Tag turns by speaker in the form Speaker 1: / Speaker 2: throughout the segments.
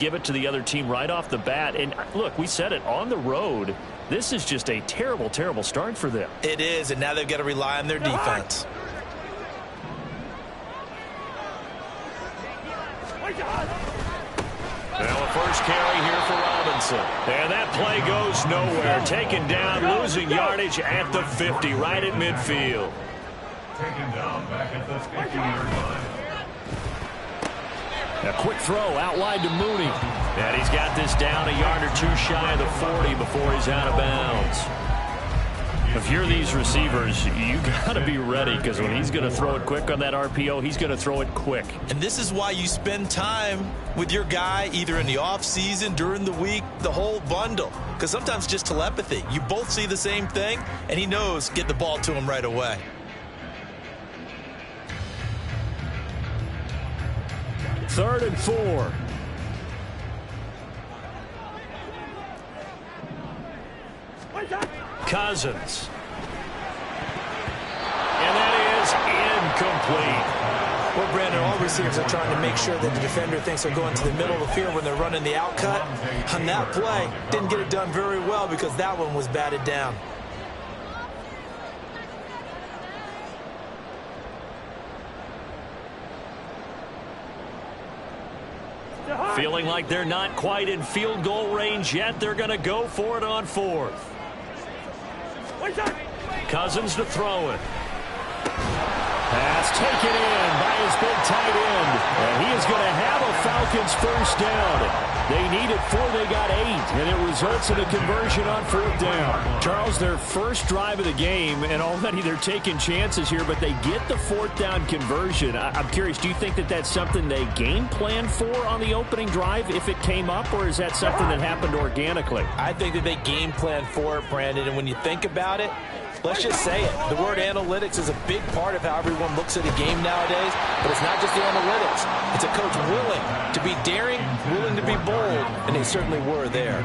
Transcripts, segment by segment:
Speaker 1: give it to the other team right off the bat. And look, we said it, on the road, this is just a terrible, terrible start for them.
Speaker 2: It is, and now they've got to rely on their defense.
Speaker 1: Now a first carry here for Robinson. And that play goes nowhere. Taken down, losing yardage at the 50, right at midfield.
Speaker 3: Taken down back at the 50-yard line.
Speaker 1: A quick throw out wide to Mooney. And he's got this down a yard or two shy of the 40 before he's out of bounds. If you're these receivers, you got to be ready, because when he's going to throw it quick on that RPO, he's going to throw it quick.
Speaker 2: And this is why you spend time with your guy either in the offseason, during the week, the whole bundle. Because sometimes just telepathy. You both see the same thing, and he knows get the ball to him right away.
Speaker 1: Third and 4. Cousins. And that is incomplete.
Speaker 2: Well, Brandon, all receivers are trying to make sure that the defender thinks they're going to the middle of the field when they're running the out cut. On that play, didn't get it done very well because that one was batted down.
Speaker 1: Feeling like they're not quite in field goal range yet. They're going to go for it on 4th. Cousins to throw it. Pass taken in by his big tight end. And he is going to have a Falcons first down. They needed 4, they got 8. And it results in a conversion on 4th down. Charles, their first drive of the game, and already they're taking chances here, but they get the 4th down conversion. I'm curious, do you think that that's something they game planned for on the opening drive if it came up, or is that something that happened organically?
Speaker 2: I think that they game planned for it, Brandon, and when you think about it, let's just say it. The word analytics is a big part of how everyone looks at a game nowadays, but it's not just the analytics. It's a coach willing to be daring, willing to be bold, and they certainly were there.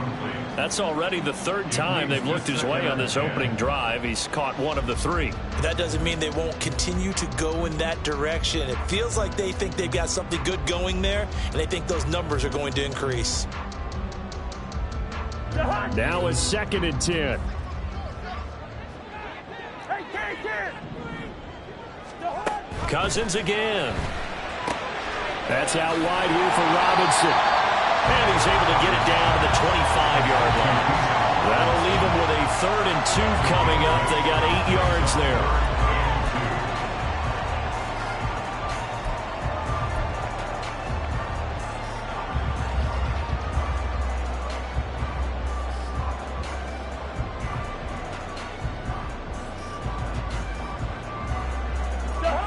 Speaker 1: That's already the 3rd time they've looked his way on this opening drive. He's caught 1 of the 3.
Speaker 2: That doesn't mean they won't continue to go in that direction. It feels like they think they've got something good going there, and they think those numbers are going to increase.
Speaker 1: Now it's 2nd and 10. Cousins again. That's out wide here for Robinson. And he's able to get it down to the 25-yard line. That'll leave him with a 3rd and 2 coming up. They got 8 yards there.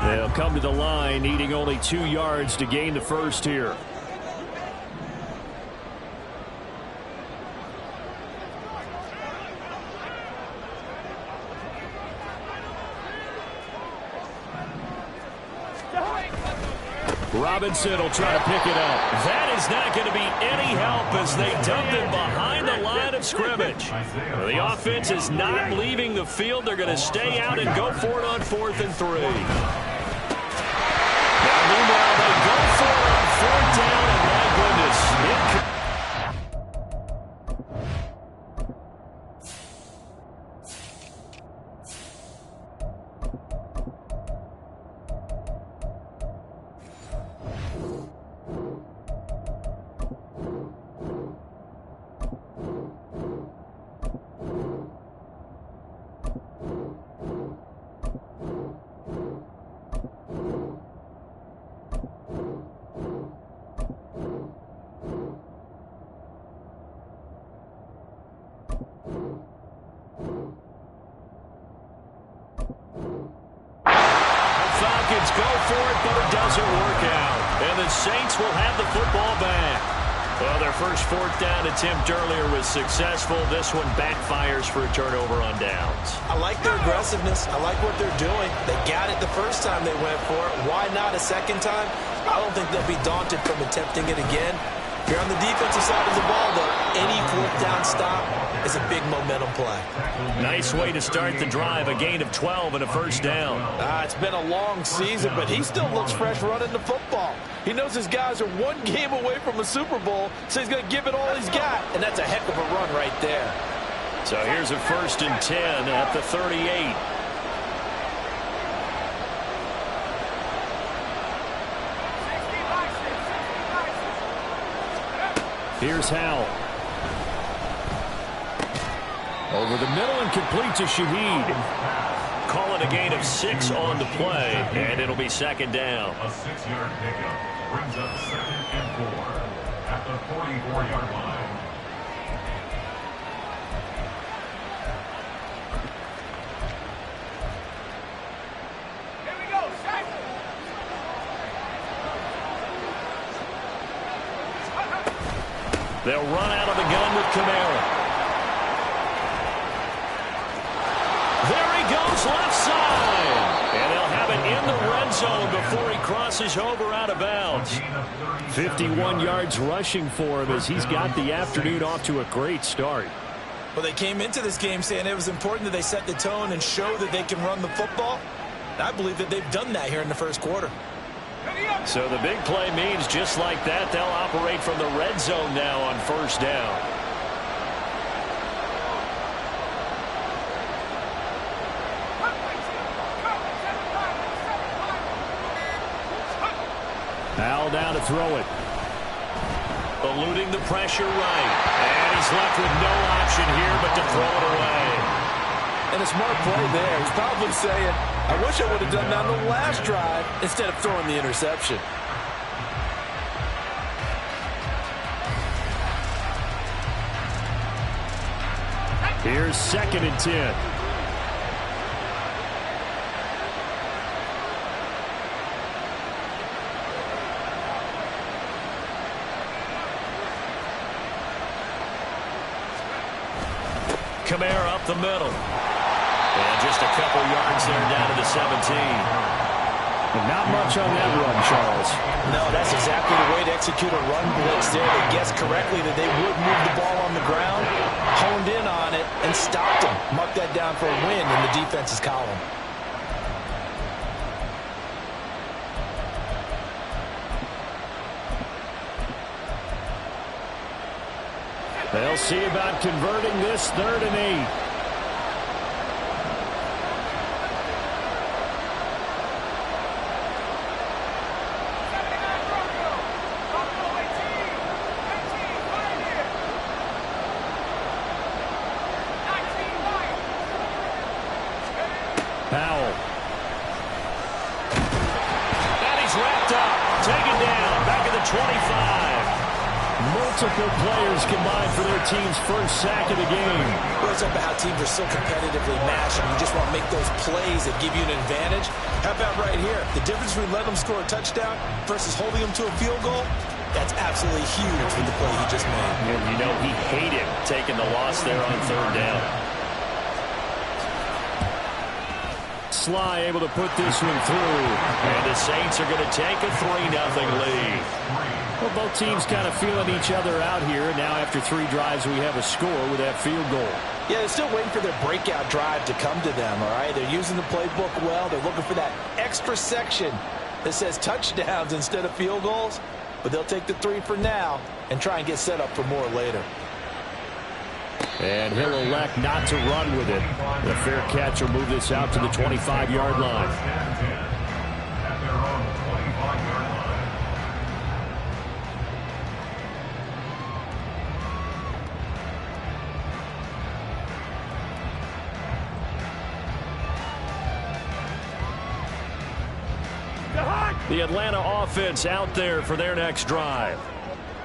Speaker 1: They'll come to the line, needing only 2 yards to gain the first here. Robinson will try to pick it up. That is not going to be any help as they dump him behind the line of scrimmage. The offense is not leaving the field. They're going to stay out and go for it on 4th and 3. Meanwhile, they go for it on 4th down, and my goodness, go for it, but it doesn't work out. And the Saints will have the football back. Well, their first 4th down attempt earlier was successful. This one backfires for a turnover on downs.
Speaker 2: I like their aggressiveness. I like what they're doing. They got it the first time they went for it. Why not a second time? I don't think they'll be daunted from attempting it again. If you're on the defensive side of the ball, though, any fourth down stop is a big momentum play.
Speaker 1: Nice way to start the drive. A gain of 12 and a first down.
Speaker 2: It's been a long season, but he still looks fresh running the football. He knows his guys are one game away from a Super Bowl, so he's going to give it all he's got, and that's a heck of a run right there.
Speaker 1: So here's a 1st and 10 at the 38. Here's Howell. Over the middle and complete to Shaheed. Call it a gain of 6 on the play, and it'll be 2nd down.
Speaker 3: A 6-yard pickup brings up 2nd and 4 at the 44-yard line.
Speaker 1: They'll run out of the gun with Kamara. There he goes, left side. And they'll have it in the red zone before he crosses over out of bounds. 51 yards rushing for him as he's got the afternoon off to a great start.
Speaker 2: Well, they came into this game saying it was important that they set the tone and show that they can run the football. I believe that they've done that here in the first quarter.
Speaker 1: So the big play means just like that, they'll operate from the red zone now on 1st down. Howell down to throw it. Eluding the pressure right. And he's left with no option here but to throw it away.
Speaker 2: And a smart play there. He's probably saying, I wish I would have done that on the last drive instead of throwing the interception.
Speaker 1: Here's 2nd and 10. Kamara up the middle. And just a couple yards there down to the 17. And not much on that run, Charles.
Speaker 2: No, that's exactly the way to execute a run blitz there. They guessed correctly that they would move the ball on the ground, honed in on it, and stopped them. Mark that down for a win in the defense's column.
Speaker 1: They'll see about converting this 3rd and 8. Powell. And he's wrapped up. Taken down. Back at the 25. Multiple players combined for their team's first sack of the game.
Speaker 2: Well, it's up to how teams are so competitively matched, and you just want to make those plays that give you an advantage. How about right here? The difference between letting them score a touchdown versus holding them to a field goal, that's absolutely huge with the play he just made.
Speaker 1: And you know he hated taking the loss there on 3rd down. Sly able to put this one through. And the Saints are going to take a 3-0 lead. Well, both teams kind of feeling each other out here. Now after 3 drives, we have a score with that field goal.
Speaker 2: Yeah, they're still waiting for their breakout drive to come to them, all right? They're using the playbook well. They're looking for that extra section that says touchdowns instead of field goals. But they'll take the 3 for now and try and get set up for more later.
Speaker 1: And he'll elect not to run with it. The fair catch will move this out to the 25-yard line.
Speaker 3: At their own 25-yard line.
Speaker 1: The Atlanta offense out there for their next drive.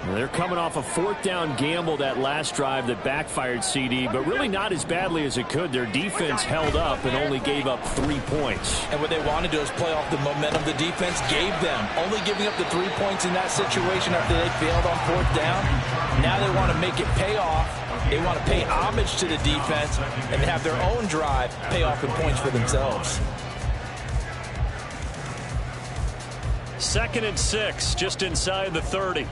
Speaker 1: They're coming off a 4th down gamble that last drive that backfired, CD, but really not as badly as it could. Their defense held up and only gave up 3 points.
Speaker 2: And what they want to do is play off the momentum the defense gave them. Only giving up the 3 points in that situation after they failed on 4th down. Now they want to make it pay off. They want to pay homage to the defense and have their own drive pay off in points for themselves.
Speaker 1: 2nd and 6, just inside the 30.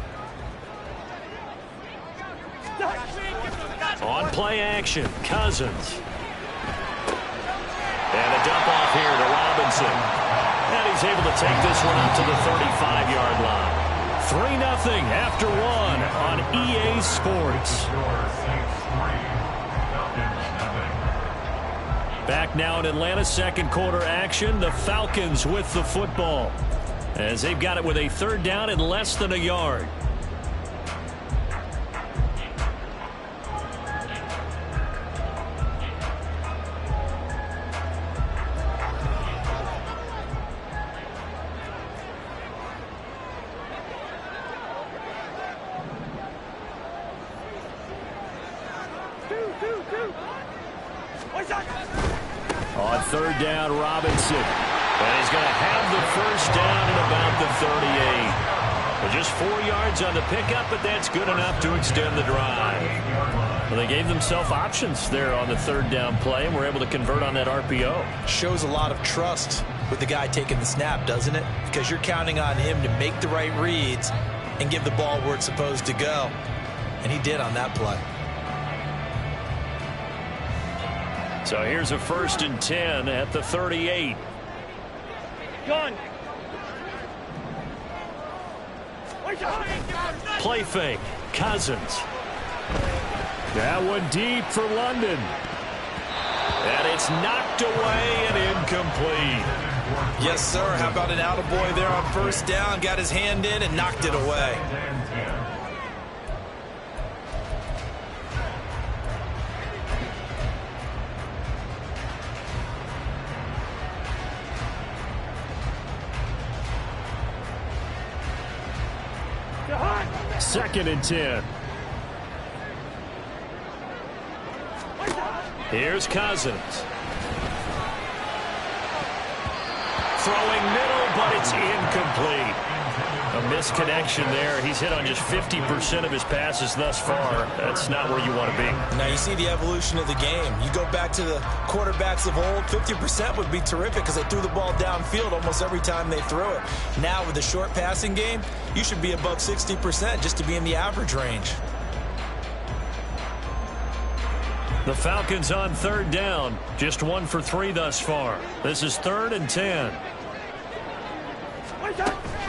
Speaker 1: On play action, Cousins. And a dump off here to Robinson. And he's able to take this one up to the 35-yard line. 3-0 after one on EA Sports. Back now in Atlanta, second quarter action. The Falcons with the football, as they've got it with a third down and less than a yard. On third down, Robinson. And he's going to have the first down at about the 38. Well, just 4 yards on the pickup, but that's good enough to extend the drive. Well, they gave themselves options there on the third down play, and were able to convert on that RPO.
Speaker 2: Shows a lot of trust with the guy taking the snap, doesn't it? Because you're counting on him to make the right reads and give the ball where it's supposed to go. And he did on that play.
Speaker 1: So here's a 1st and 10 at the 38.
Speaker 4: Gone.
Speaker 1: Play fake. Cousins. That one deep for London. And it's knocked away and incomplete.
Speaker 2: Yes, sir. How about an attaboy there on first down? Got his hand in and knocked it away.
Speaker 1: Second and 10. Here's Cousins. Throwing middle, but it's incomplete. A misconnection there. He's hit on just 50% of his passes thus far. That's not where you want to be.
Speaker 2: Now you see the evolution of the game. You go back to the quarterbacks of old, 50% would be terrific because they threw the ball downfield almost every time they threw it. Now with the short passing game, you should be above 60% just to be in the average range.
Speaker 1: The Falcons on third down. Just 1 for 3 thus far. This is 3rd and 10.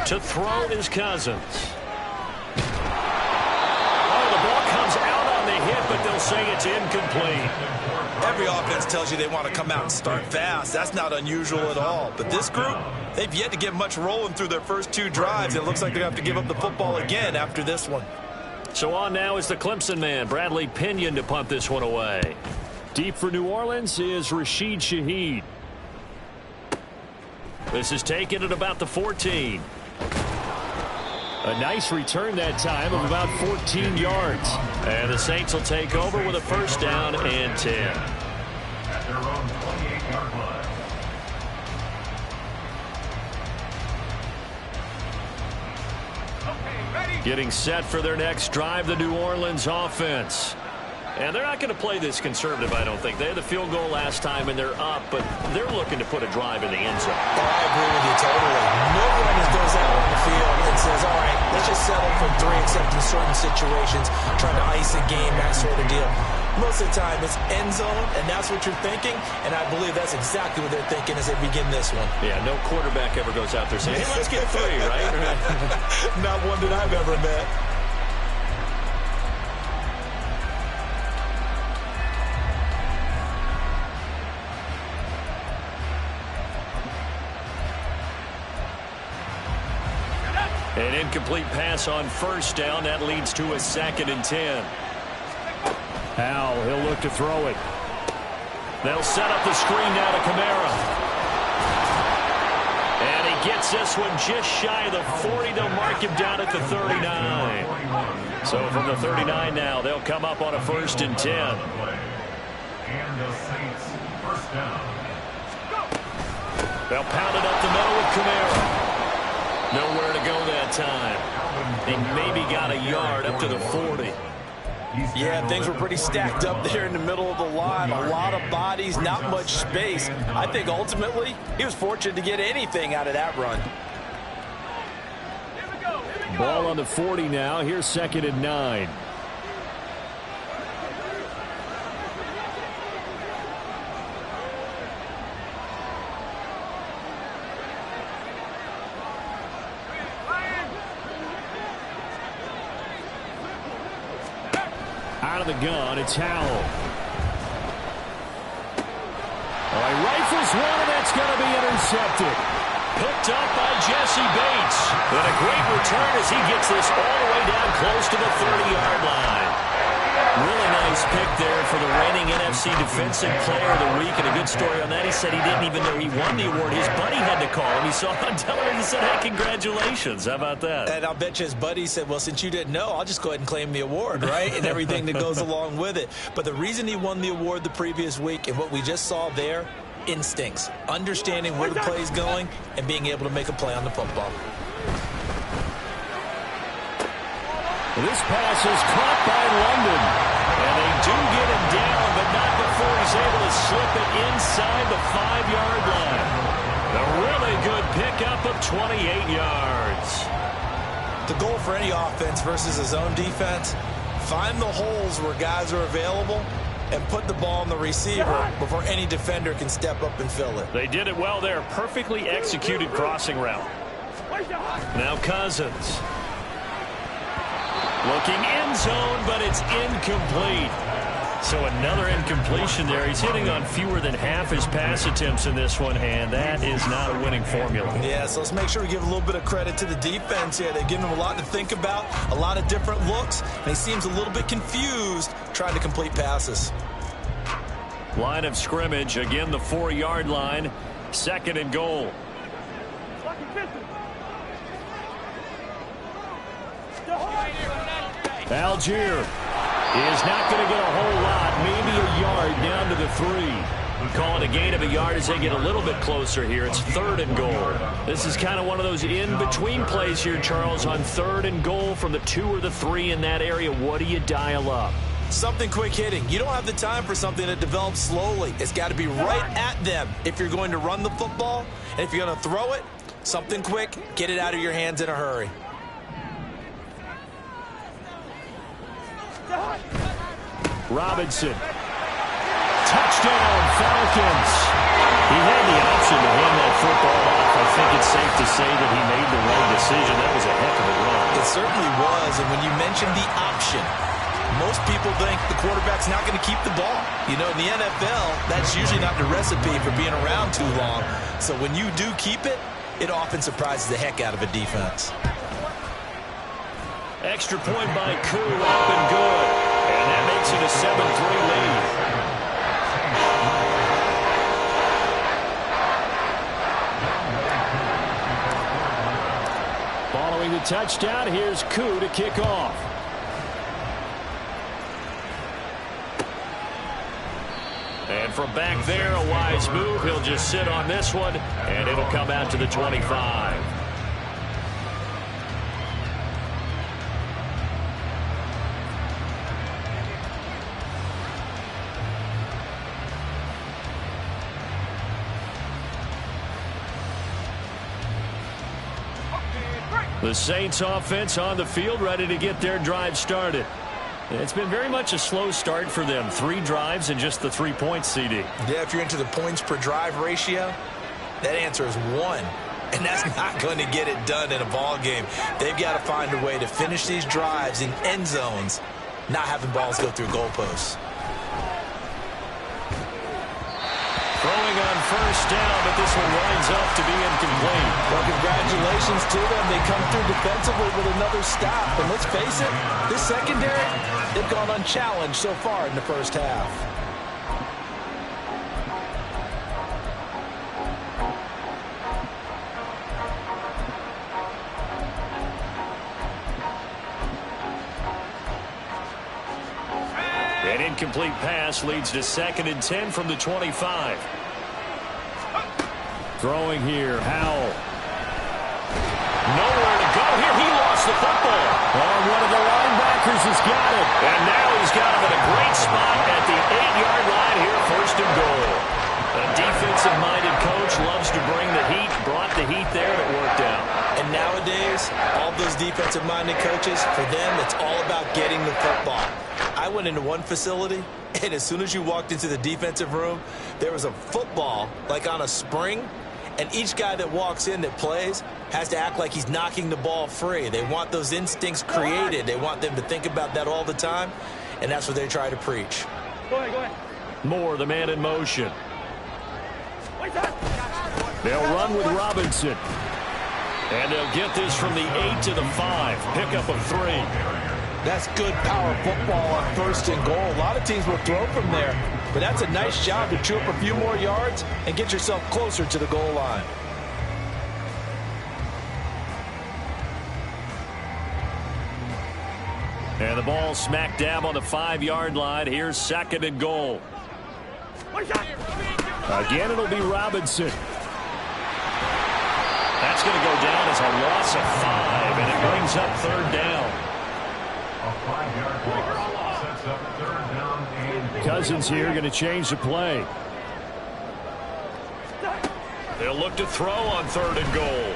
Speaker 1: To throw is Cousins. Oh, the ball comes out on the hit, but they'll say it's incomplete.
Speaker 2: Every offense tells you they want to come out and start fast. That's not unusual at all. But this group, they've yet to get much rolling through their first 2 drives. It looks like they're going to have to give up the football again after this one.
Speaker 1: So on now is the Clemson man, Bradley Pinion, to punt this one away. Deep for New Orleans is Rashid Shaheed. This is taken at about the 14. A nice return that time of about 14 yards. And the Saints will take over with a first down and 10.
Speaker 3: At their own 28-yard line.
Speaker 1: Getting set for their next drive, the New Orleans offense. And they're not going to play this conservative, I don't think. They had the field goal last time, and they're up, but they're looking to put a drive in the end zone.
Speaker 2: Oh, I agree with you totally. No one just goes out on the field and says, all right, let's just settle for 3, except in certain situations, trying to ice a game, that sort of deal. Most of the time, it's end zone, and that's what you're thinking, and I believe that's exactly what they're thinking as they begin this one.
Speaker 1: Yeah, no quarterback ever goes out there saying, hey, let's get 3, right?
Speaker 2: Not one that I've ever met.
Speaker 1: An incomplete pass on first down. That leads to a 2nd and 10. Al, he'll look to throw it. They'll set up the screen now to Kamara. And he gets this one just shy of the 40. They'll mark him down at the 39. So from the 39 now, they'll come up on a 1st and 10.
Speaker 3: And the Saints first down.
Speaker 1: They'll pound it up the middle with Kamara. Nowhere to go that time. He maybe got a yard up to the 40.
Speaker 2: Yeah, things were pretty stacked up there in the middle of the line. A lot of bodies, not much space. I think ultimately he was fortunate to get anything out of that run.
Speaker 1: Ball on the 40 now. Here's 2nd and 9. Out of the gun, it's Howell. All right, rifles one, and that's going to be intercepted.
Speaker 2: Picked up by Jesse Bates. And a great return as he gets this all the way down close to the 30-yard line.
Speaker 1: Really nice pick there for the reigning NFC Defensive Player of the Week. And a good story on that. He said he didn't even know he won the award. His buddy had to call him. He saw it on television and said, hey, congratulations. How about that?
Speaker 2: And I'll bet you his buddy said, well, since you didn't know, I'll just go ahead and claim the award, right? And everything that goes along with it. But the reason he won the award the previous week and what we just saw there, instincts, understanding where the play is going and being able to make a play on the football.
Speaker 1: This pass is caught by London. And they do get him down, but not before he's able to slip it inside the 5-yard line. A really good pickup of 28 yards.
Speaker 2: The goal for any offense versus his own defense, find the holes where guys are available and put the ball on the receiver before any defender can step up and fill it.
Speaker 1: They did it well there. Perfectly executed crossing route. Now Cousins. Looking end zone, but it's incomplete. So another incompletion there. He's hitting on fewer than half his pass attempts in this one, and that is not a winning formula.
Speaker 2: Yeah, so let's make sure we give a little bit of credit to the defense here. They've given him a lot to think about, a lot of different looks, and he seems a little bit confused trying to complete passes.
Speaker 1: Line of scrimmage, again the 4-yard line, 2nd and goal. Algier is not going to get a whole lot, maybe a yard down to the 3. Calling a gain of a yard as they get a little bit closer here. It's 3rd and goal. This is kind of one of those in-between plays here, Charles, on 3rd and goal from the 2 or the 3 in that area. What do you dial up?
Speaker 2: Something quick hitting. You don't have the time for something that develops slowly. It's got to be right at them if you're going to run the football. And if you're going to throw it, something quick, get it out of your hands in a hurry.
Speaker 1: Robinson. Touchdown, Falcons. He had the option to hand that football off. I think it's safe to say that he made the right decision. That was a heck of a run.
Speaker 2: It certainly was, and when you mentioned the option, most people think the quarterback's not going to keep the ball. You know, in the NFL, that's usually not the recipe for being around too long. So when you do keep it, it often surprises the heck out of a defense.
Speaker 1: Extra point by Koo, up and good. And that makes it a 7-3 lead. Following the touchdown, here's Koo to kick off. And from back there, a wise move. He'll just sit on this one, and it'll come out to the 25. The Saints offense on the field, ready to get their drive started. It's been very much a slow start for them. 3 drives and just the 3 points, CD.
Speaker 2: Yeah, if you're into the points per drive ratio, that answer is 1. And that's not going to get it done in a ball game. They've got to find a way to finish these drives in end zones, not having balls go through goalposts.
Speaker 1: Throwing on first down, but this one winds up to be incomplete.
Speaker 2: Well, congratulations to them. They come through defensively with another stop. And let's face it, this secondary, they've gone unchallenged so far in the first half.
Speaker 1: An incomplete pass leads to 2nd and 10 from the 25. Throwing here, Howell. Nowhere to go here. He lost the football. Oh, one of the linebackers has got it. And now he's got him in a great spot at the 8-yard line here, 1st and goal. A defensive-minded coach loves to bring the heat. Brought the heat there, and it worked out.
Speaker 2: And nowadays, all those defensive-minded coaches, for them, it's all about getting the football. I went into one facility, and as soon as you walked into the defensive room, there was a football, like on a spring, and each guy that walks in that plays has to act like he's knocking the ball free. They want those instincts created. They want them to think about that all the time. and that's what they try to preach.
Speaker 4: Go ahead, go ahead.
Speaker 1: Moore, the man in motion. They'll run with Robinson. And they'll get this from the 8 to the 5. Pickup of 3.
Speaker 2: That's good power football on 1st and goal. A lot of teams will throw from there, but that's a nice job to chew up a few more yards and get yourself closer to the goal line.
Speaker 1: And the ball smack dab on the 5-yard line. Here's 2nd and goal. Again, it'll be Robinson. That's going to go down as a loss of 5, and it brings up 3rd down.
Speaker 3: A 5-yard loss sets up 3rd down and
Speaker 1: Cousins here going to change the play. They'll look to throw on 3rd and goal.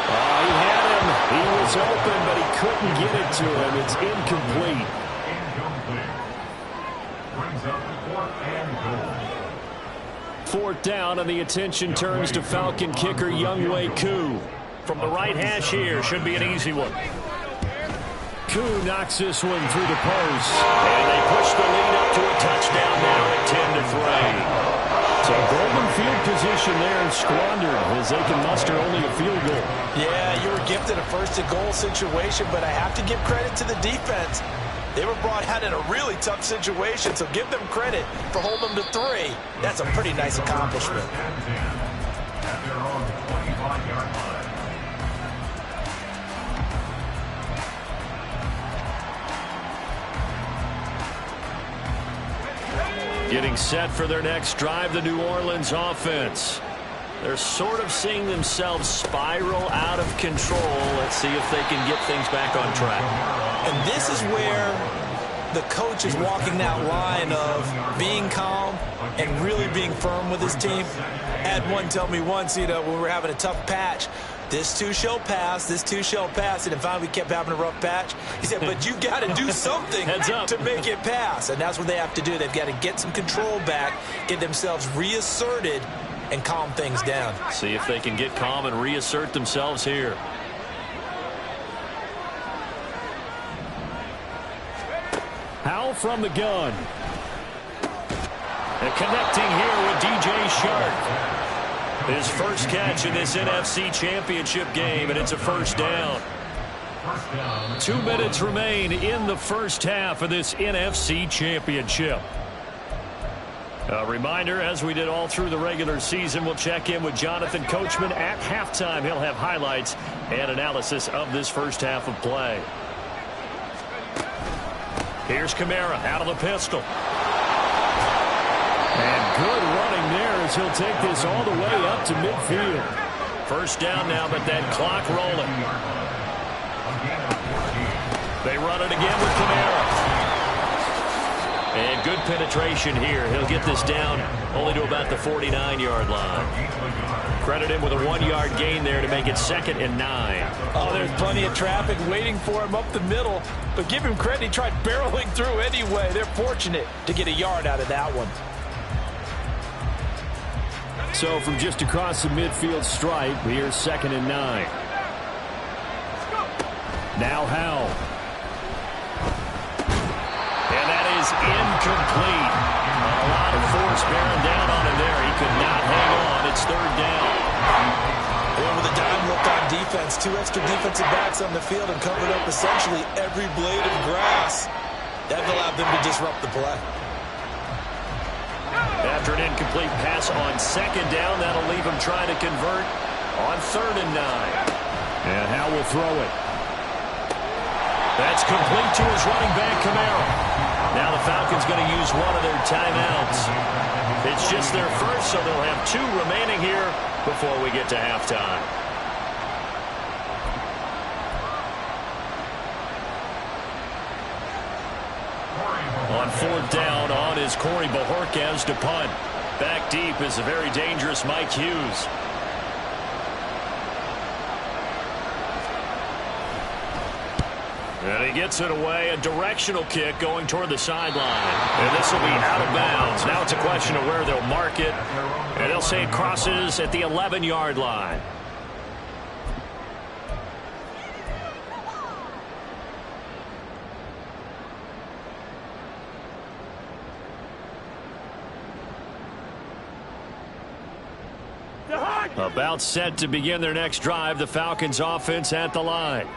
Speaker 1: He had him. He was open, but he couldn't get it to him. It's incomplete.
Speaker 3: brings up 4th and goal.
Speaker 1: 4th down, and the attention turns to Falcon kicker Younghoe Koo. From the right hash here, should be an easy one. Koo knocks this one through the post, and they push the lead up to a touchdown now at 10-3. So golden field position there and squandered as they can muster only a field goal.
Speaker 2: Yeah, you were gifted a 1st and goal situation, but I have to give credit to the defense. They were brought out in a really tough situation, so give them credit for holding them to 3. That's a pretty nice accomplishment.
Speaker 3: At their own 25-yard line.
Speaker 1: Getting set for their next drive, the New Orleans offense. They're sort of seeing themselves spiral out of control. Let's see if they can get things back on track.
Speaker 2: And this is where the coach is walking that line of being calm and really being firm with his team. I had one tell me once, when we were having a tough patch, this too shall pass, this too shall pass, and finally we kept having a rough patch. He said, but you got to do something to make it pass, and that's what they have to do. They've got to get some control back, get themselves reasserted, and calm things down.
Speaker 1: See if they can get calm and reassert themselves here. Howell from the gun. And connecting here with DJ Shark. His first catch in this NFC Championship game, and it's a 1st down. 2 minutes remain in the 1st half of this NFC Championship. A reminder, as we did all through the regular season, we'll check in with Jonathan Coachman at halftime. He'll have highlights and analysis of this 1st half of play. Here's Kamara out of the pistol. And good running there as he'll take this all the way up to midfield. 1st down now, but that clock rolling. They run it again with Kamara. And good penetration here. He'll get this down only to about the 49-yard line. Credit him with a 1-yard gain there to make it 2nd and 9.
Speaker 2: Oh, there's plenty of traffic waiting for him up the middle. But give him credit, he tried barreling through anyway. They're fortunate to get a yard out of that one.
Speaker 1: So from just across the midfield stripe, here's 2nd and 9. Now Howell. And that is incomplete. A lot of force bearing down on him there. He could not hang on. It's 3rd down.
Speaker 2: Well, with a dime look on defense, 2 extra defensive backs on the field and covered up essentially every blade of grass. That allowed them to disrupt the play.
Speaker 1: After an incomplete pass on 2nd down, that'll leave him trying to convert on 3rd and 9. And Howell will throw it. That's complete to his running back, Kamara. Now the Falcons going to use one of their timeouts. It's just their first, so they'll have 2 remaining here before we get to halftime. On 4th down, on is Corey Bojorquez to punt. Back deep is the very dangerous Mike Hughes. And he gets it away, a directional kick going toward the sideline. And this will be out of bounds. Now it's a question of where they'll mark it. And they'll say it crosses at the 11-yard line. About set to begin their next drive, the Falcons offense at the line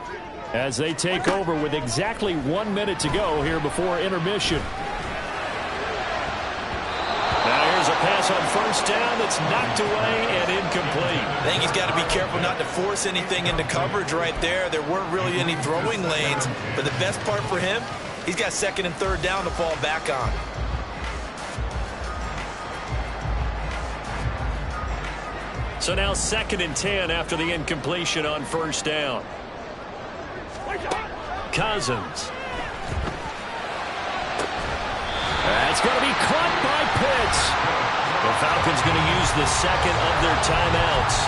Speaker 1: as they take over with exactly 1 minute to go here before intermission. Now here's a pass on first down that's knocked away and incomplete.
Speaker 2: I think he's got to be careful not to force anything into coverage right there. There weren't really any throwing lanes, but the best part for him, he's got second and third down to fall back on.
Speaker 1: So now 2nd and 10 after the incompletion on first down. Cousins. That's going to be caught by Pitts. The Falcons going to use the second of their timeouts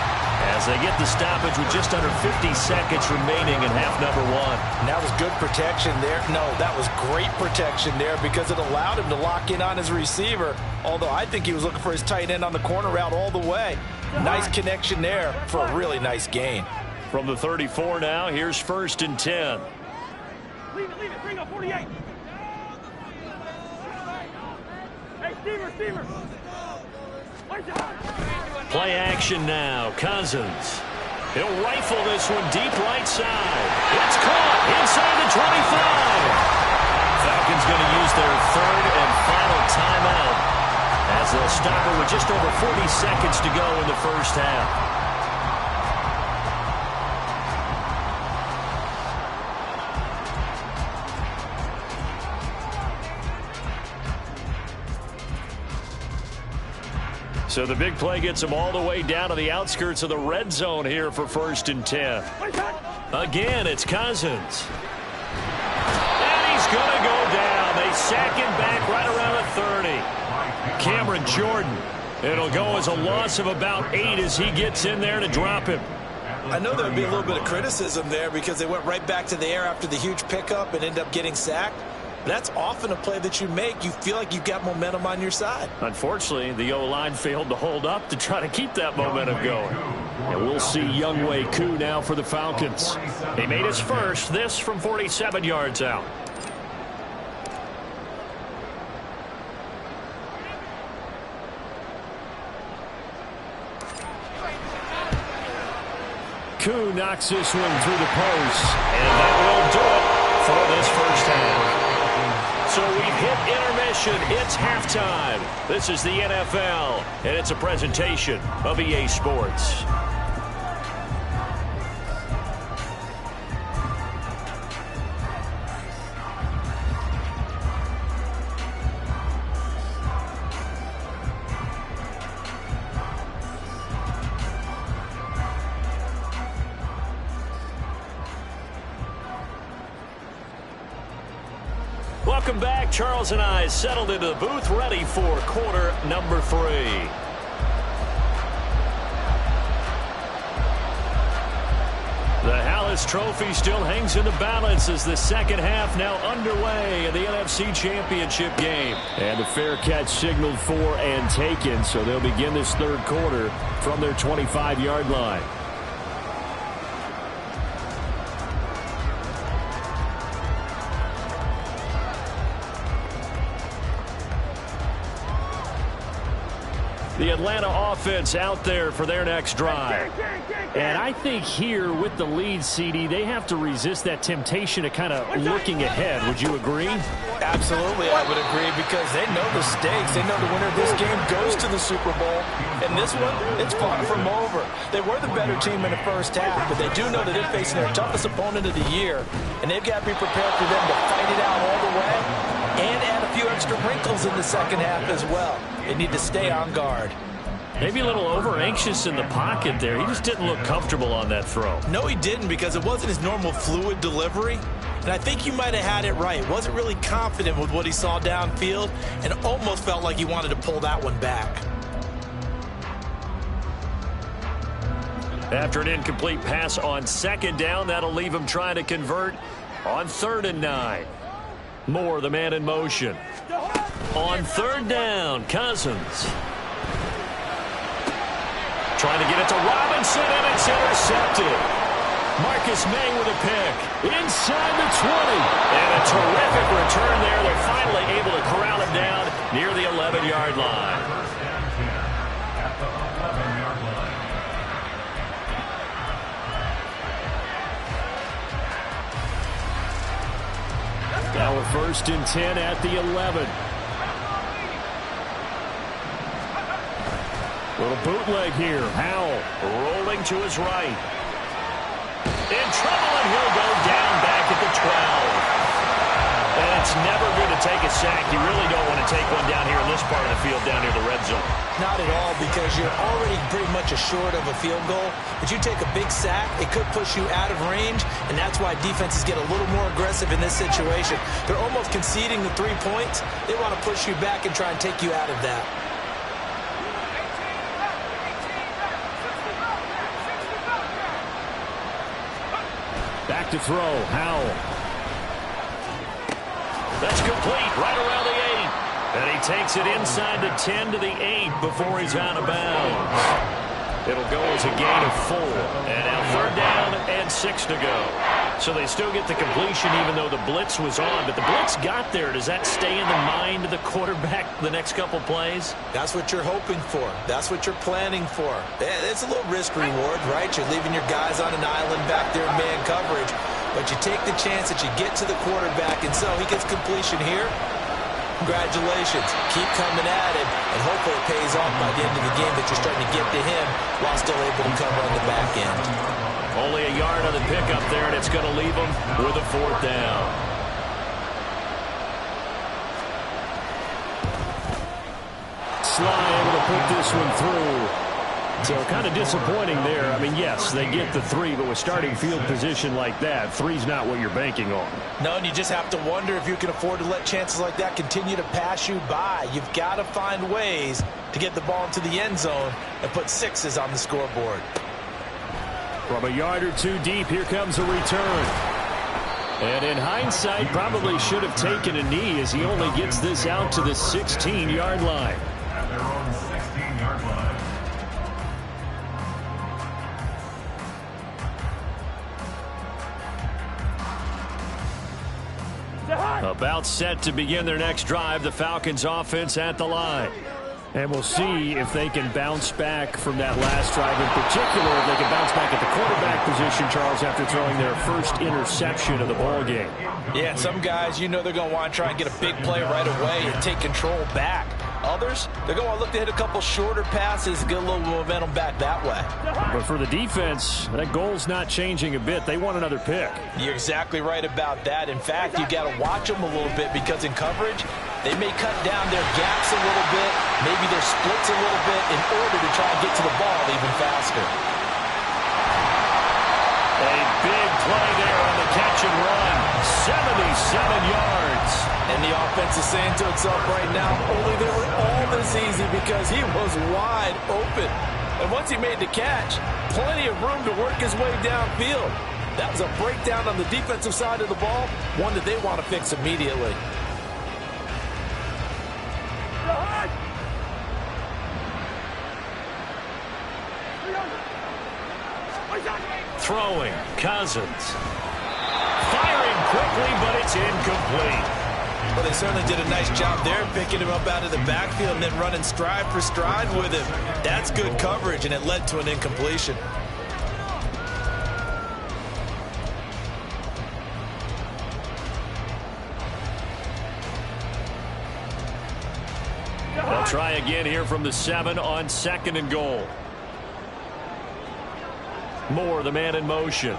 Speaker 1: as they get the stoppage with just under 50 seconds remaining in half number 1.
Speaker 2: And that was good protection there. No, that was great protection there because it allowed him to lock in on his receiver, although I think he was looking for his tight end on the corner route all the way. Nice connection there for a really nice gain.
Speaker 1: From the 34 now, here's 1st and 10.
Speaker 4: Leave it, bring up 48. Hey, Steamer.
Speaker 1: Play action now, Cousins. He'll rifle this one deep right side. It's caught inside the 25. Falcons going to use their 3rd and final timeout as they'll stop it with just over 40 seconds to go in the first half. So the big play gets them all the way down to the outskirts of the red zone here for 1st and 10. Again, it's Cousins. And he's going to go down. They sack him back right around the 30. Cameron Jordan. It'll go as a loss of about 8 as he gets in there to drop him.
Speaker 2: I know there would be a little bit of criticism there because they went right back to the air after the huge pickup and ended up getting sacked. That's often a play that you make. You feel like you've got momentum on your side.
Speaker 1: Unfortunately, the O-line failed to hold up to try to keep that momentum going. And we'll see Younghoe Koo now for the Falcons. He made his first, this from 47 yards out. Koo knocks this one through the post, and that will do it for this first half. So we've hit intermission. It's halftime. This is the NFL, and it's a presentation of EA Sports. Welcome back. Charles and I settled into the booth, ready for quarter number 3. The Hallis Trophy still hangs in the balance as the second half now underway in the NFC Championship game. And a fair catch signaled for and taken, so they'll begin this 3rd quarter from their 25-yard line. The Atlanta offense out there for their next drive. And I think here with the lead, CD, they have to resist that temptation to kind of looking ahead. Would you agree?
Speaker 2: Absolutely, I would agree because they know the stakes. They know the winner of this game goes to the Super Bowl. And this one, it's far from over. They were the better team in the first half, but they do know that they're facing their toughest opponent of the year. And they've got to be prepared for them to fight it out all the way and add a few extra wrinkles in the second half as well. They need to stay on guard.
Speaker 1: Maybe a little over-anxious in the pocket there. He just didn't look comfortable on that throw.
Speaker 2: No, he didn't because it wasn't his normal fluid delivery. And I think you might have had it right. Wasn't really confident with what he saw downfield and almost felt like he wanted to pull that one back.
Speaker 1: After an incomplete pass on 2nd down, that'll leave him trying to convert on 3rd and 9. Moore, the man in motion. On 3rd down, Cousins. Trying to get it to Robinson, and it's intercepted. Marcus May with a pick. Inside the 20. And a terrific return there. They're finally able to corral him down near the 11-yard line. Now a 1st and 10 at the 11. Little bootleg here. Howell rolling to his right. In trouble, and he'll go down back at the 12. And it's never good to take a sack. You really don't want to take one down here in this part of the field, down near the red zone.
Speaker 2: Not at all, because you're already pretty much assured of a field goal. But you take a big sack, it could push you out of range, and that's why defenses get a little more aggressive in this situation. They're almost conceding the 3 points. They want to push you back and try and take you out of that.
Speaker 1: Back to throw, Howell. That's complete, right around the 8. And he takes it inside the 10 to the 8 before he's out of bounds. It'll go as a gain of 4. And now 3rd down and 6 to go. So they still get the completion even though the blitz was on. But the blitz got there. Does that stay in the mind of the quarterback the next couple plays?
Speaker 2: That's what you're hoping for. That's what you're planning for. It's a little risk reward, right? You're leaving your guys on an island back there in man coverage. But you take the chance that you get to the quarterback, and so he gets completion here. Congratulations. Keep coming at him, and hopefully it pays off by the end of the game that you're starting to get to him while still able to cover on the back end.
Speaker 1: Only a yard on the pickup there, and it's going to leave him with a 4th down. Sly able to put this one through. So kind of disappointing there. I mean, yes, they get the 3, but with starting field position like that, 3's not what you're banking on.
Speaker 2: No, and you just have to wonder if you can afford to let chances like that continue to pass you by. You've got to find ways to get the ball into the end zone and put 6s on the scoreboard.
Speaker 1: From a yard or 2 deep, here comes a return. And in hindsight, probably should have taken a knee as he only gets this out to the 16-yard line.
Speaker 3: At their own 16-yard line.
Speaker 1: About set to begin their next drive, the Falcons offense at the line. And we'll see if they can bounce back from that last drive. In particular, if they can bounce back at the quarterback position, Charles, after throwing their first interception of the ball game.
Speaker 2: Yeah, some guys, you know they're going to want to try and get a big play right away and take control back. Others, they're going to look to hit a couple shorter passes and get a little momentum back that way.
Speaker 1: But for the defense, that goal's not changing a bit. They want another pick.
Speaker 2: You're exactly right about that. In fact, you got to watch them a little bit because in coverage, they may cut down their gaps a little bit, maybe their splits a little bit in order to try and get to the ball even faster.
Speaker 1: A big play there on the catch and run. 77 yards.
Speaker 2: And the offense is saying to itself right now, only they were all this easy because he was wide open. And once he made the catch, plenty of room to work his way downfield. That was a breakdown on the defensive side of the ball, one that they want to fix immediately.
Speaker 1: Throwing, Cousins. Firing quickly, but it's incomplete.
Speaker 2: Well, they certainly did a nice job there, picking him up out of the backfield and then running stride for stride with him. That's good coverage, and it led to an incompletion.
Speaker 1: They'll try again here from the 7 on 2nd and goal. Moore, the man in motion.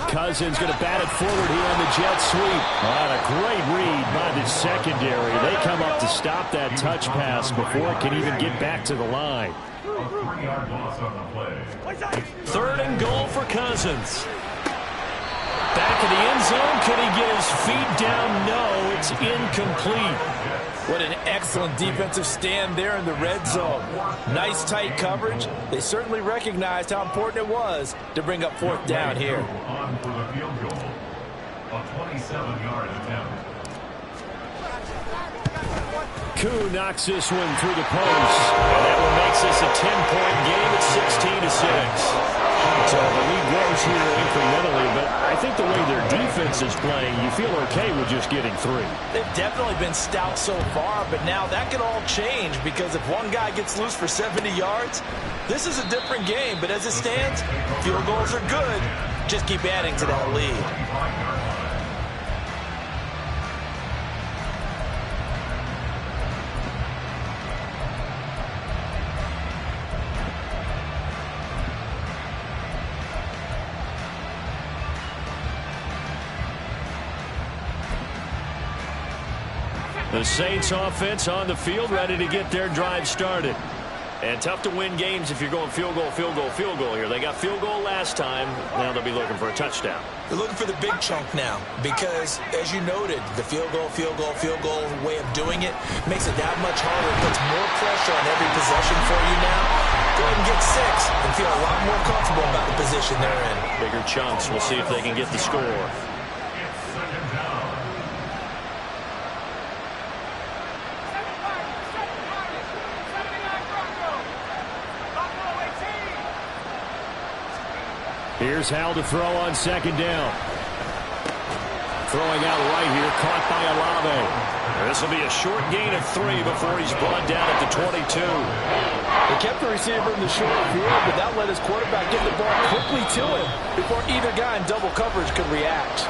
Speaker 1: Cousins going to bat it forward here on the jet sweep. A great read by the secondary. They come up to stop that touch pass before it can even get back to the line.
Speaker 3: A 3-yard loss on the play.
Speaker 1: 3rd and goal for Cousins. Back in the end zone. Can he get his feet down? No, it's incomplete.
Speaker 2: What an excellent defensive stand there in the red zone. Nice tight coverage. They certainly recognized how important it was to bring up 4th down here.
Speaker 3: On for the field goal. A 27-yard attempt.
Speaker 1: Koo knocks this one through the post. And that one makes this a 10-point game at 16-6. So the lead grows here incrementally, but I think the way their defense is playing, you feel okay with just getting 3.
Speaker 2: They've definitely been stout so far, but now that can all change because if one guy gets loose for 70 yards, this is a different game. But as it stands, field goals are good. Just keep adding to that lead.
Speaker 1: The Saints offense on the field, ready to get their drive started. And tough to win games if you're going field goal, field goal, field goal here. They got field goal last time. Now they'll be looking for a touchdown.
Speaker 2: They're looking for the big chunk now because, as you noted, the field goal way of doing it makes it that much harder. It puts more pressure on every possession for you now. Go ahead and get 6 and feel a lot more comfortable about the position they're in.
Speaker 1: Bigger chunks. We'll see if they can get the score. Here's Hal to throw on second down. Throwing out right here, caught by Olave. This will be a short gain of 3 before he's brought down at the 22.
Speaker 2: They kept the receiver in the short field, but that let his quarterback get the ball quickly to him before either guy in double coverage could react.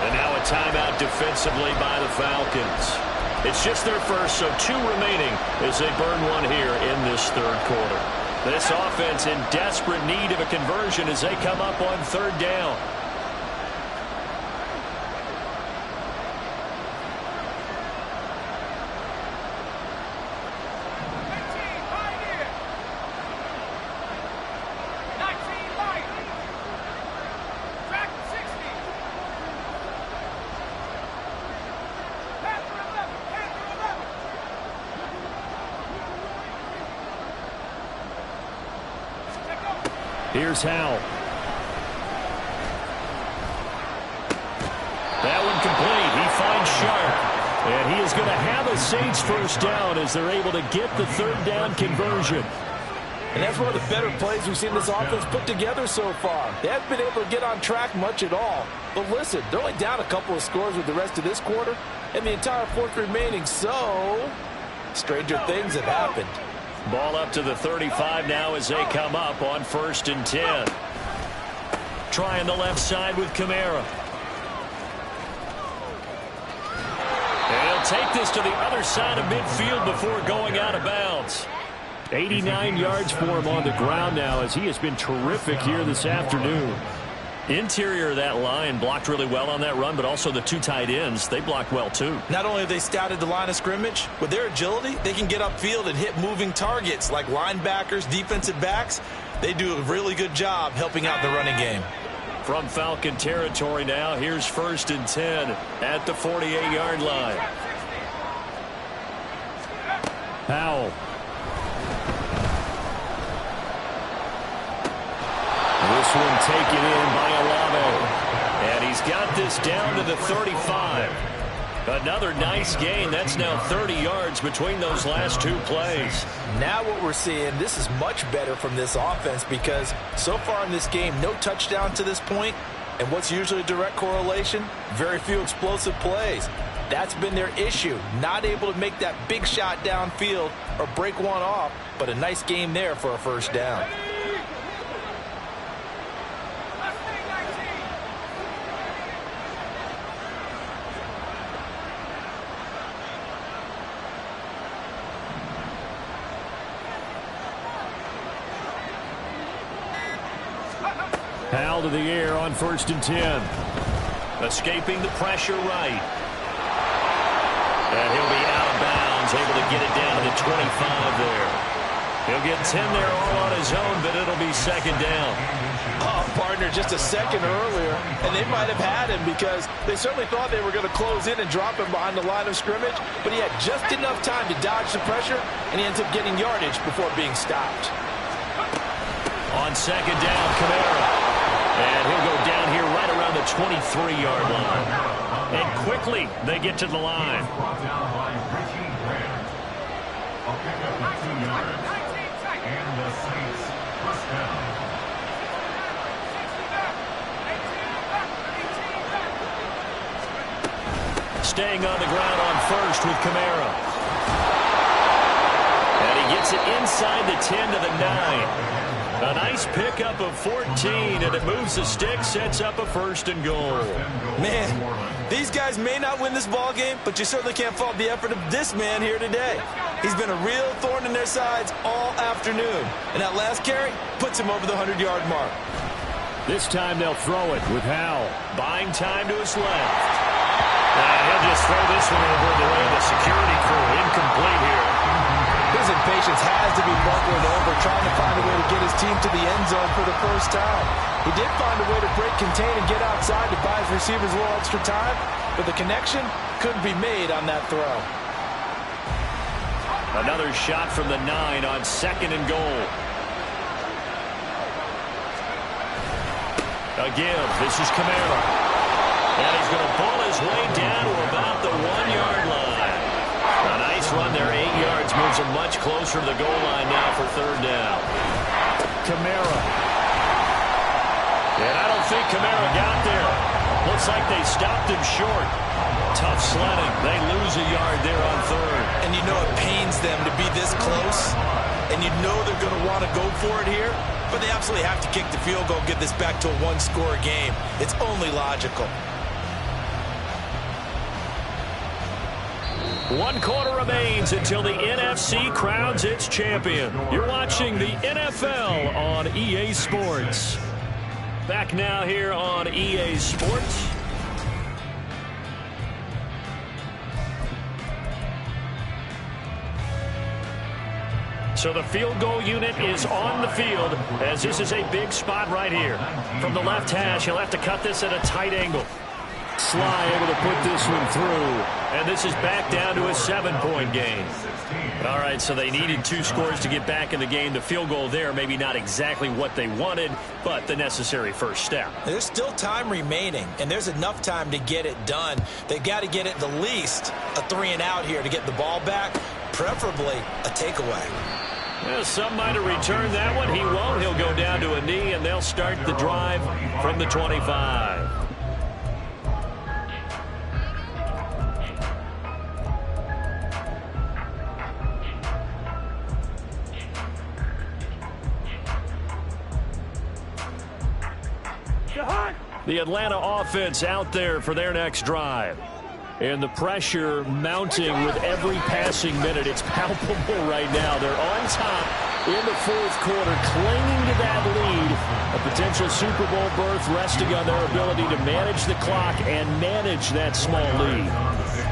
Speaker 1: And now a timeout defensively by the Falcons. It's just their first, so 2 remaining as they burn one here in this third quarter. This offense in desperate need of a conversion as they come up on third down. Here's Hal. That one complete. He finds Sharp. And he is going to have a Saints first down as they're able to get the third down conversion.
Speaker 2: And that's one of the better plays we've seen this offense put together so far. They haven't been able to get on track much at all. But listen, they're only down a couple of scores with the rest of this quarter and the entire fourth remaining. So, stranger things have happened.
Speaker 1: Ball up to the 35 now as they come up on 1st and 10. Trying the left side with Kamara. And he'll take this to the other side of midfield before going out of bounds. 89 yards for him on the ground now as he has been terrific here this afternoon. Interior of that line blocked really well on that run, but also the 2 tight ends, they blocked well too.
Speaker 2: Not only have they scouted the line of scrimmage, with their agility, they can get upfield and hit moving targets like linebackers, defensive backs. They do a really good job helping out the running game.
Speaker 1: From Falcon territory now, here's 1st and 10 at the 48-yard line. Powell. This one taken in by Olave. And he's got this down to the 35. Another nice gain. That's now 30 yards between those last 2 plays.
Speaker 2: Now what we're seeing, this is much better from this offense because so far in this game, no touchdown to this point. And what's usually a direct correlation? Very few explosive plays. That's been their issue. Not able to make that big shot downfield or break one off, but a nice game there for a first down.
Speaker 1: Hal to the air on 1st and 10. Escaping the pressure right. And he'll be out of bounds, able to get it down to the 25 there. He'll get 10 there all on his own, but it'll be 2nd down.
Speaker 2: Oh, partner, just a second earlier, and they might have had him because they certainly thought they were going to close in and drop him behind the line of scrimmage, but he had just enough time to dodge the pressure, and he ends up getting yardage before being stopped.
Speaker 1: On 2nd down, Kamara. And he'll go down here right around the 23-yard line. And quickly, they get to the line.
Speaker 3: Brought down by Richie Grant. A pickup of 2 yards. And the Saints first down.
Speaker 1: Staying on the ground on 1st with Kamara. And he gets it inside the 10 to the 9. A nice pickup of 14, and it moves the stick, sets up a 1st and goal.
Speaker 2: Man, these guys may not win this ball game, but you certainly can't fault the effort of this man here today. He's been a real thorn in their sides all afternoon, and that last carry puts him over the 100-yard mark.
Speaker 1: This time they'll throw it with Hal. Buying time to his left. And he'll just
Speaker 2: throw this one over the way of the security crew. Incomplete here. His impatience has to be bubbling over, trying to find a way to get his team to the end zone for the first time. He did find a way to break, contain, and get outside to buy his receivers a little extra time, but the connection couldn't be made on that throw.
Speaker 1: Another shot from the 9 on 2nd and goal. Again, this is Camara. And he's going to pull his way down to about the 1-yard line. A nice run there, 8 yards, moves him much closer to the goal line now for 3rd down. Camara. And I don't think Camara got there. Looks like they stopped him short. Tough sledding. They lose a yard there on 3rd.
Speaker 2: And you know it pains them to be this close. And you know they're going to want to go for it here. But they absolutely have to kick the field goal, get this back to a 1-score game. It's only logical.
Speaker 1: 1 quarter remains until the NFC crowns its champion. You're watching the NFL on EA Sports. Back now here on EA Sports. So the field goal unit is on the field as this is a big spot right here. From the left hash, he'll have to cut this at a tight angle. Sly able to put this one through. And this is back down to a 7-point game. All right, so they needed 2 scores to get back in the game. The field goal there, maybe not exactly what they wanted, but the necessary first step.
Speaker 2: There's still time remaining, and there's enough time to get it done. They've got to get at the least a 3-and-out here to get the ball back, preferably a takeaway.
Speaker 1: Well, some might have returned that one. He won't. He'll go down to a knee, and they'll start the drive from the 25. The Atlanta offense out there for their next drive. And the pressure mounting with every passing minute. It's palpable right now. They're on top in the 4th quarter, clinging to that lead. A potential Super Bowl berth resting on their ability to manage the clock and manage that small lead.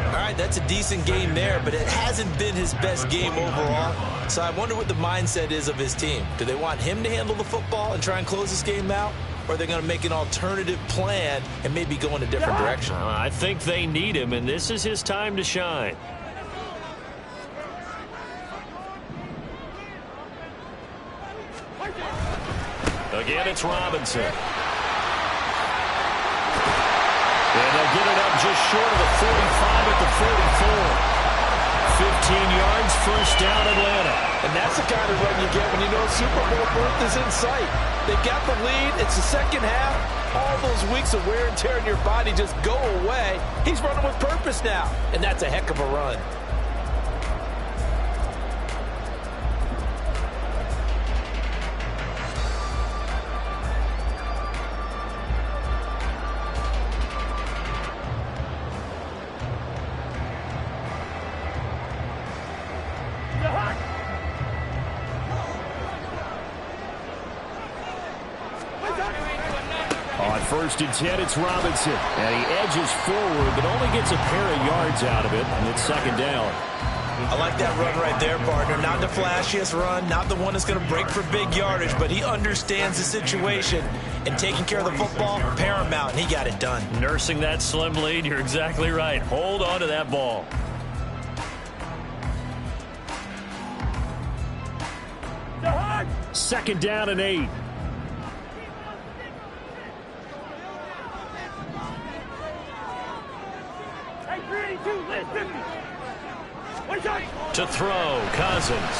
Speaker 2: All right, that's a decent game there, but it hasn't been his best game overall. So I wonder what the mindset is of his team. Do they want him to handle the football and try and close this game out? Or are they going to make an alternative plan and maybe go in a different direction?
Speaker 1: I think they need him, and this is his time to shine. Again, it's Robinson. And they'll get it up just short of the 45 at the 44. 15 yards, first down, Atlanta.
Speaker 2: And that's the kind of run you get when you know Super Bowl berth is in sight. They've got the lead. It's the second half. All those weeks of wear and tear in your body just go away. He's running with purpose now, and that's a heck of a run.
Speaker 1: On 1st and 10, it's Robinson. And he edges forward, but only gets a pair of yards out of it, and it's 2nd down.
Speaker 2: I like that run right there, partner. Not the flashiest run, not the one that's going to break for big yardage, but he understands the situation, and taking care of the football, paramount, and he got it done.
Speaker 1: Nursing that slim lead, you're exactly right. Hold on to that ball. Second down and 8. To throw, Cousins.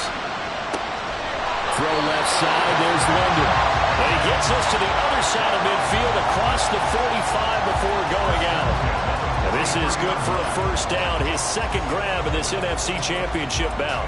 Speaker 1: Throw left side, there's London. And he gets us to the other side of midfield across the 45 before going out. And this is good for a first down, his 2nd grab in this NFC Championship bout.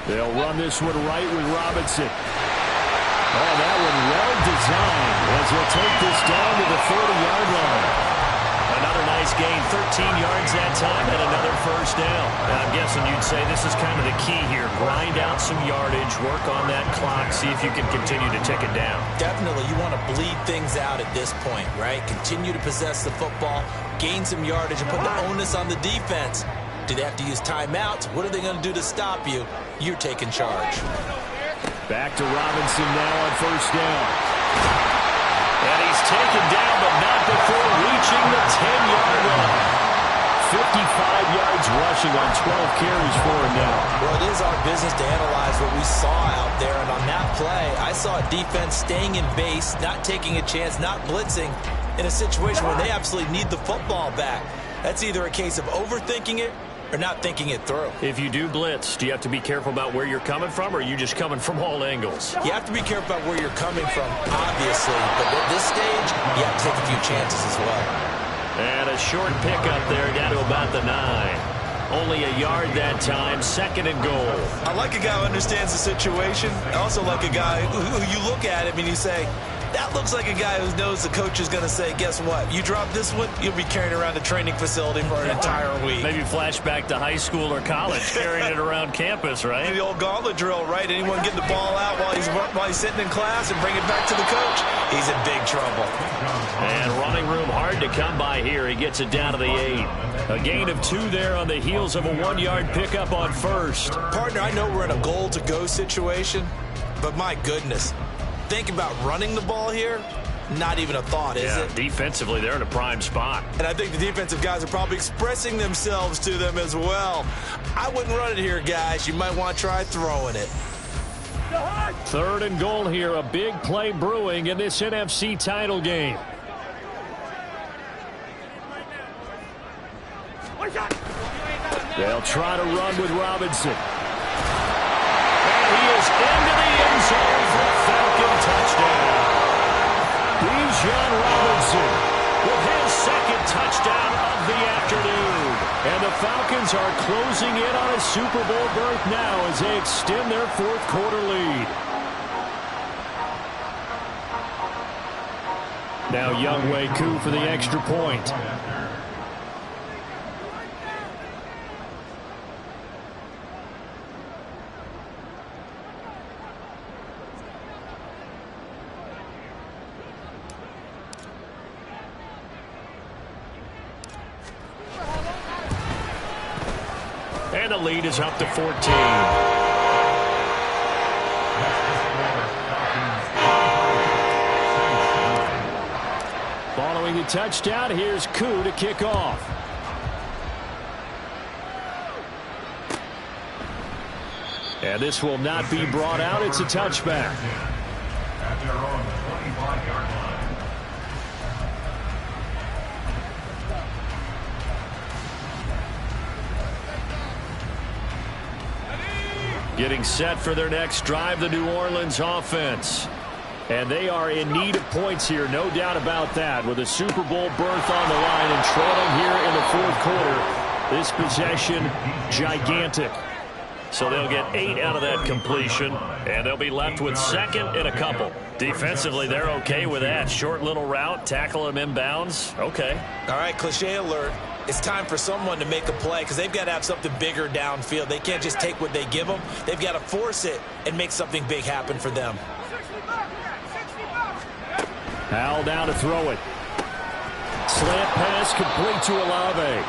Speaker 1: They'll run this one right with Robinson. Oh, that one well designed as he'll take this down to the 30-yard line. gain 13 yards that time and another first down.
Speaker 2: And I'm guessing you'd say this is kind of the key here. Grind out some yardage, work on that clock, see if you can continue to tick it down.
Speaker 5: Definitely, you want to bleed things out at this point, right? Continue to possess the football, gain some yardage, and put the onus on the defense. Do they have to use timeouts? What are they going to do to stop you? You're taking charge.
Speaker 1: Back to Robinson now on first down. And he's taken down, but not before reaching the 10-yard line. 55 yards rushing on 12 carries for him now.
Speaker 5: Well, it is our business to analyze what we saw out there. And on that play, I saw a defense staying in base, not taking a chance, not blitzing in a situation where they absolutely need the football back. That's either a case of overthinking it or not thinking it through.
Speaker 1: If you do blitz, do you have to be careful about where you're coming from, or are you just coming from all angles?
Speaker 5: You have to be careful about where you're coming from, obviously. But at this stage, you have to take a few chances as well.
Speaker 1: And a short pickup there down to about the 9. Only a yard that time, second and goal.
Speaker 5: I like a guy who understands the situation. I also like a guy who you look at him and you say, that looks like a guy who knows the coach is going to say, guess what? You drop this one, you'll be carrying around the training facility for an entire week.
Speaker 1: Maybe flashback to high school or college, carrying it around campus, right?
Speaker 5: The old gauntlet drill, right? Anyone get the ball out while he's sitting in class and bring it back to the coach? He's in big trouble.
Speaker 1: And running room hard to come by here. He gets it down to the 8. A gain of 2 there on the heels of a 1-yard pickup on first.
Speaker 5: Partner, I know we're in a goal-to-go situation, but my goodness. Think about running the ball here. Not even a thought, is it?
Speaker 1: Defensively, they're in a prime spot.
Speaker 5: And I think the defensive guys are probably expressing themselves to them as well. I wouldn't run it here, guys. You might want to try throwing it.
Speaker 1: Third and goal here. A big play brewing in this NFC title game. They'll try to run with Robinson. And he is into the end zone for a Falcon touchdown. Bijan Robinson with his second touchdown of the afternoon. And the Falcons are closing in on a Super Bowl berth now as they extend their fourth quarter lead. Now Younghoe Koo for the extra point. And the lead is up to 14. Following the touchdown, here's Koo to kick off. And this will not be brought out. It's a touchback.
Speaker 3: At their own 25-yard line.
Speaker 1: Getting set for their next drive, the New Orleans offense. And they are in need of points here, no doubt about that. With a Super Bowl berth on the line and trailing here in the fourth quarter, this possession gigantic. So they'll get 8 out of that completion, and they'll be left with second and a couple. Defensively, they're okay with that. Short little route, tackle him inbounds. Okay.
Speaker 5: All right, cliche alert. It's time for someone to make a play because they've got to have something bigger downfield. They can't just take what they give them. They've got to force it and make something big happen for them.
Speaker 1: Howell down to throw it. Slant pass complete to Olave.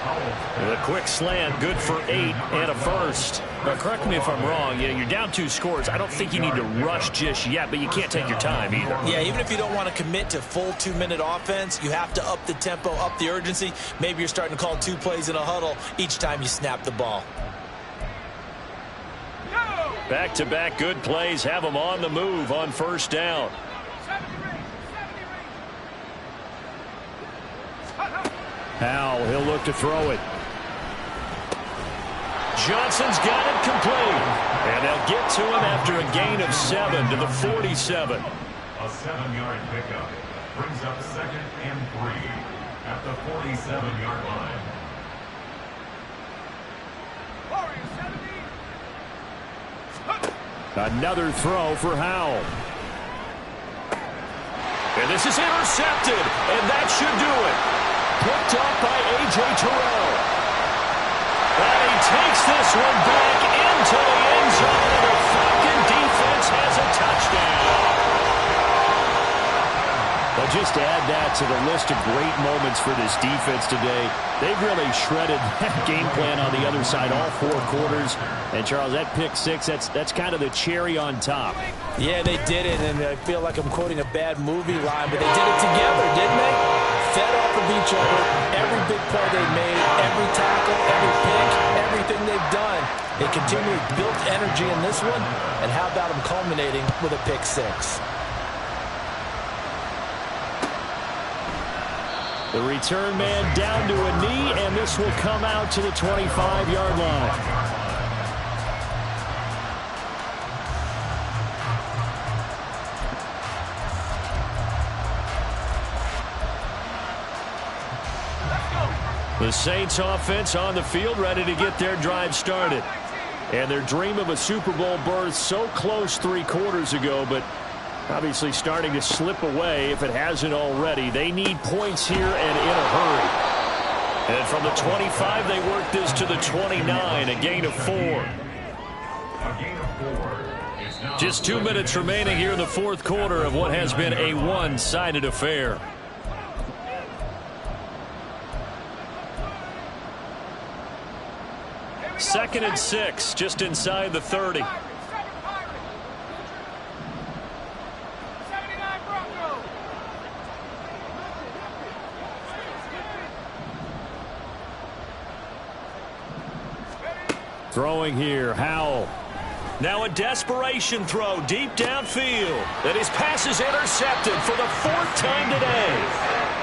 Speaker 1: And a quick slant, good for 8 and a first. Now, correct me if I'm wrong. You're down 2 scores. I don't think you need to rush just yet, but you can't take your time either.
Speaker 5: Yeah, even if you don't want to commit to full 2-minute offense, you have to up the tempo, up the urgency. Maybe you're starting to call 2 plays in a huddle each time you snap the ball.
Speaker 1: Back-to-back good plays have them on the move on first down. Howell, he'll look to throw it. Johnson's got it complete. And they'll get to him after a gain of 7 to the 47.
Speaker 3: A 7-yard pickup brings up second and 3 at the 47-yard line.
Speaker 1: Another throw for Howell. And this is intercepted, and that should do it. Put picked off by A.J. Terrell. And he takes this one back into the end zone, and the Falcon defense has a touchdown. But just to add that to the list of great moments for this defense today, they've really shredded that game plan on the other side all 4 quarters. And, Charles, that pick six, that's kind of the cherry on top.
Speaker 2: Yeah, they did it, and I feel like I'm quoting a bad movie line, but they did it together, didn't they? Fed off of each other, every big play they made, every tackle, every pick, everything they've done. They continually built energy in this one, and how about them culminating with a pick six?
Speaker 1: The return man down to a knee, and this will come out to the 25-yard line. The Saints offense on the field, ready to get their drive started. And their dream of a Super Bowl berth so close 3 quarters ago, but obviously starting to slip away if it hasn't already. They need points here and in a hurry. And from the 25, they work this to the 29, a gain of 4. Just 2 minutes remaining here in the 4th quarter of what has been a one-sided affair. Second and 6, just inside the 30. Throwing here, Howell. Now a desperation throw deep downfield. And his pass is intercepted for the 4th time today.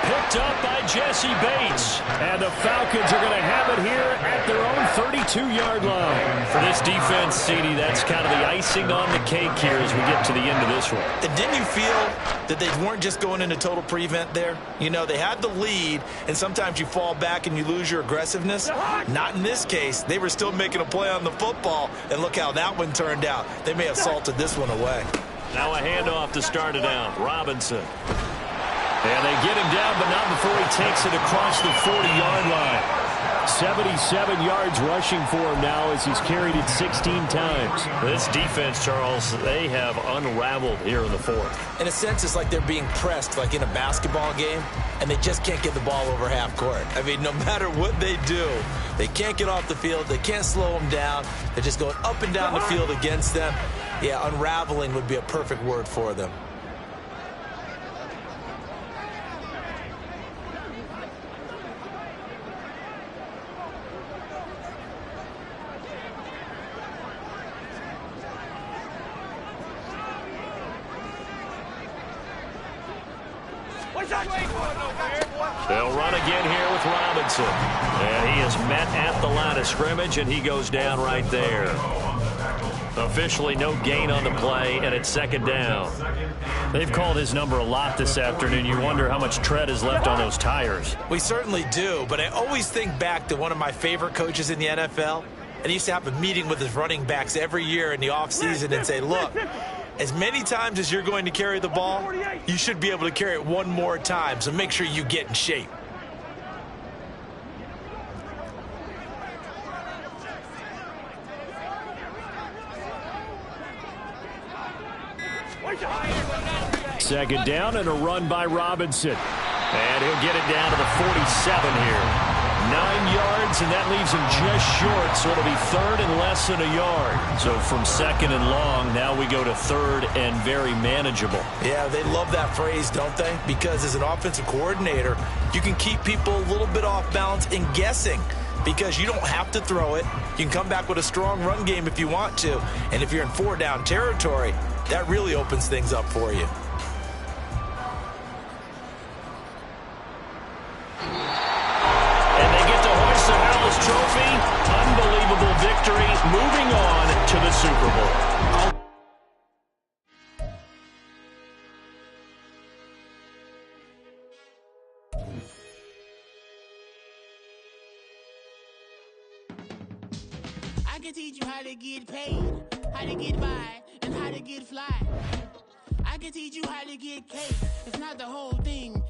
Speaker 1: Picked up by Jesse Bates. And the Falcons are going to have it here at their own 32-yard line. For this defense, CD, that's kind of the icing on the cake here as we get to the end of this one.
Speaker 5: And didn't you feel that they weren't just going into total prevent there? You know, they had the lead, and sometimes you fall back and you lose your aggressiveness. Not in this case. They were still making a play on the football, and look how that one turned out. They may have salted this one away.
Speaker 1: Now a handoff to start it out. Robinson. And they get him down, but not before he takes it across the 40-yard line. 77 yards rushing for him now as he's carried it 16 times. This defense, Charles, they have unraveled here in the 4th.
Speaker 5: In a sense, it's like they're being pressed like in a basketball game, and they just can't get the ball over half court. I mean, no matter what they do, they can't get off the field. They can't slow them down. They're just going up and down the field against them. Yeah, unraveling would be a perfect word for them.
Speaker 1: They'll run again here with Robinson. And he is met at the line of scrimmage, and he goes down right there. Officially no gain on the play, and it's 2nd down. They've called his number a lot this afternoon. You wonder how much tread is left on those tires.
Speaker 5: We certainly do, but I always think back to one of my favorite coaches in the NFL. And he used to have a meeting with his running backs every year in the offseason and say, look, as many times as you're going to carry the ball, you should be able to carry it one more time, so make sure you get in shape.
Speaker 1: Second down and a run by Robinson. And he'll get it down to the 47 here. 9 yards, and that leaves him just short, so it'll be 3rd and less than a yard. So from 2nd and long, now we go to 3rd and very manageable.
Speaker 5: Yeah, they love that phrase, don't they? Because as an offensive coordinator, you can keep people a little bit off balance and guessing because you don't have to throw it. You can come back with a strong run game if you want to. And if you're in 4-down territory, that really opens things up for you.
Speaker 1: Trophy, unbelievable victory, moving on to the Super Bowl.
Speaker 6: I can teach you how to get paid, how to get by, and how to get fly. I can teach you how to get cake. It's not the whole thing,